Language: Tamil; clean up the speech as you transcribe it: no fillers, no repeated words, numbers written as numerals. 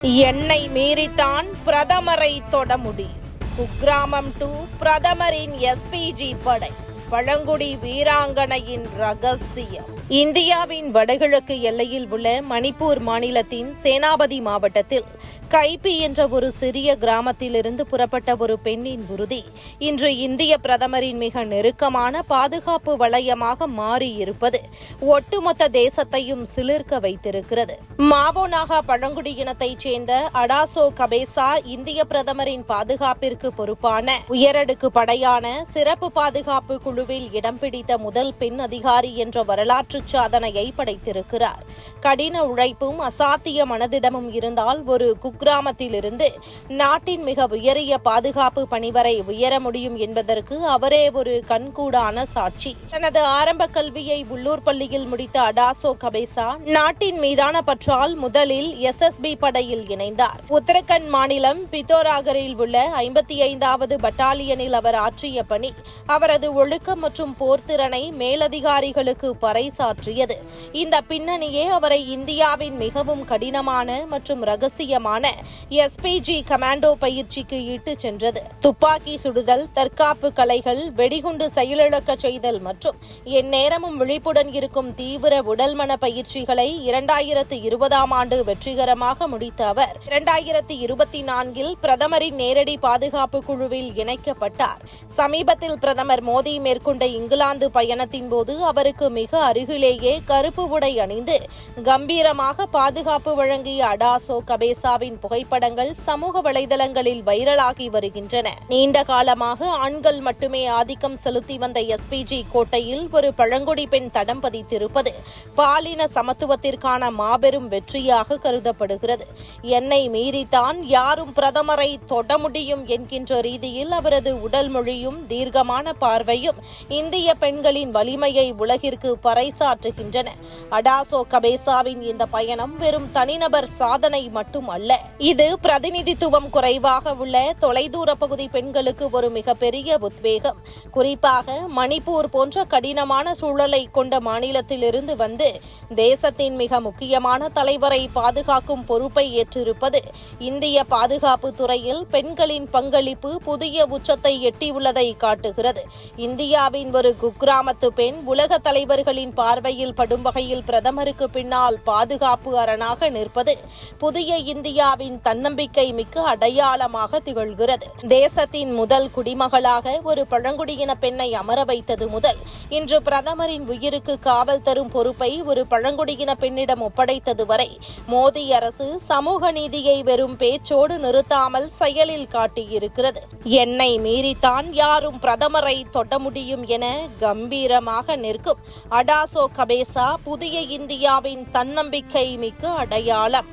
என்னை மீறித்தான் பிரதமரை தொட முடியும். குக்கிராமம் டு பிரதமரின் எஸ்பிஜி படை, பழங்குடி வீராங்கனையின் ரகசியம். இந்தியாவின் வடகிழக்கு எல்லையில் உள்ள மணிப்பூர் மாநிலத்தின் சேனாபதி மாவட்டத்தில் கைபி என்ற ஒரு சிறிய கிராமத்திலிருந்து புறப்பட்ட ஒரு பெண்ணின் உறுதி இன்று இந்திய பிரதமரின் மிக நெருக்கமான பாதுகாப்பு வளையமாக மாறியிருப்பது ஒட்டுமொத்த தேசத்தையும் சிலிர்க்க வைத்திருக்கிறது. மாவோனாகா பழங்குடியினத்தைச் சேர்ந்த அடாசோ கபேசா இந்திய பிரதமரின் பாதுகாப்பிற்கு பொறுப்பான உயரடுக்கு படையான சிறப்பு பாதுகாப்பு குழுவில் இடம் பிடித்த முதல் பெண் அதிகாரி என்ற வரலாற்று சாதனையை படைத்திருக்கிறார். கடின உழைப்பும் அசாத்திய மனதிடமும் இருந்தால் ஒரு குக்கிராமத்திலிருந்து நாட்டின் மிக உயரிய பாதுகாப்பு பணி வரை உயர முடியும் என்பதற்கு அவரே ஒரு கண்கூடான சாட்சி. தனது ஆரம்ப கல்வியை உள்ளூர் பள்ளியில் முடித்த அடாசோ கபேசா நாட்டின் மீதான பற்றால் முதலில் எஸ்எஸ்பி படையில் இணைந்தார். உத்தரகண்ட் மாநிலம் பித்தோராகரில் உள்ள 55வது பட்டாலியனில் அவர் ஆற்றிய பணி அவரது ஒழுக்கம் மற்றும் போர்த்திறனை மேலதிகாரிகளுக்கு பறைசாற்றியது. இந்த பின்னணியே அவரை இந்தியாவின் மிகவும் கடினமான மற்றும் ரகசியமான எஸ்பிஜி கமாண்டோ பயிற்சிக்கு இட்டுச் சென்றது. துப்பாக்கி சுடுதல், தற்காப்பு கலைகள், வெடிகுண்டு செயலிழக்க செய்தல் மற்றும் எந்நேரமும் விழிப்புடன் இருக்கும் தீவிர உடல்மன பயிற்சிகளை 2020ஆம் ஆண்டு வெற்றிகரமாக முடித்த அவர் 2024இல் பிரதமரின் நேரடி பாதுகாப்பு குழுவில் இணைக்கப்பட்டார். சமீபத்தில் பிரதமர் மோடி மேற்கொண்ட இங்கிலாந்து பயணத்தின் போது அவருக்கு மிக அருகிலேயே கருப்பு உடை அணிந்து கம்பீரமாக பாதுகாப்பு வழங்கிய அடாசோ கபேசாவின் புகைப்படங்கள் சமூக வலைதளங்களில் வைரலாகி வருகின்றன. நீண்ட காலமாக ஆண்கள் மட்டுமே ஆதிக்கம் செலுத்தி வந்த எஸ்பிஜி கோட்டையில் ஒரு பழங்குடி பெண் தடம் பதித்திருப்பது பாலின சமத்துவத்திற்கான மாபெரும் வெற்றியாக கருதப்படுகிறது. என்னை மீறித்தான் யாரும் பிரதமரை தொட முடியும் என்கின்ற ரீதியில் அவரது உடல் மொழியும் தீர்க்கமான பார்வையும் இந்திய பெண்களின் வலிமையை உலகிற்கு பறைசாற்றுகின்றன. அடாசோ கபேசாவின் இந்த பயணம் வெறும் தனிநபர் சாதனை மட்டும் அல்ல, இது பிரதிநிதித்துவம் குறைவாக உள்ள தொலைதூர பகுதி பெண்களுக்கு ஒரு மிகப்பெரிய உத்வேகம். குறிப்பாக மணிப்பூர் போன்ற கடினமான சூழலை கொண்ட மாநிலத்திலிருந்து வந்து தேசத்தின் மிக முக்கியமான தலைவரை பாதுகாக்கும் பொறுப்பை ஏற்றிருப்பது இந்திய பாதுகாப்பு துறையில் பெண்களின் பங்களிப்பு புதிய உச்சத்தை எட்டியுள்ளதை காட்டுகிறது. இந்தியாவின் ஒரு குக்கிராமத்து பெண் உலக தலைவர்களின் பார்வையில் படும் வகையில் பிரதமருக்கு பின்னால் பாதுகாப்பு அரணாக நிற்பது புதிய இந்தியாவின் தன்னம்பிக்கை மிக்க அடையாளமாக திகழ்கிறது. தேசத்தின் முதல் குடிமகளாக ஒரு பழங்குடியின பெண்ணை அமர வைத்தது முதல் இன்று பிரதமரின் உயிருக்கு காவல் தரும் பொறுப்பை ஒரு பழங்குடியின பெண்ணிடம் ஒப்படைத்தது வரை மோடி அரசு சமூக நீதியை வெறும் பேச்சோடு நிறுத்தாமல் செயலில் காட்டியிருக்கிறது. என்னை மீறித்தான் யாரும் பிரதமரை தொட முடியும் என கம்பீரமாக நிற்கும் அடாசோ கபேசா புதிய இந்தியாவின் தன்னம்பிக்கை மிக்க அடையாளம்.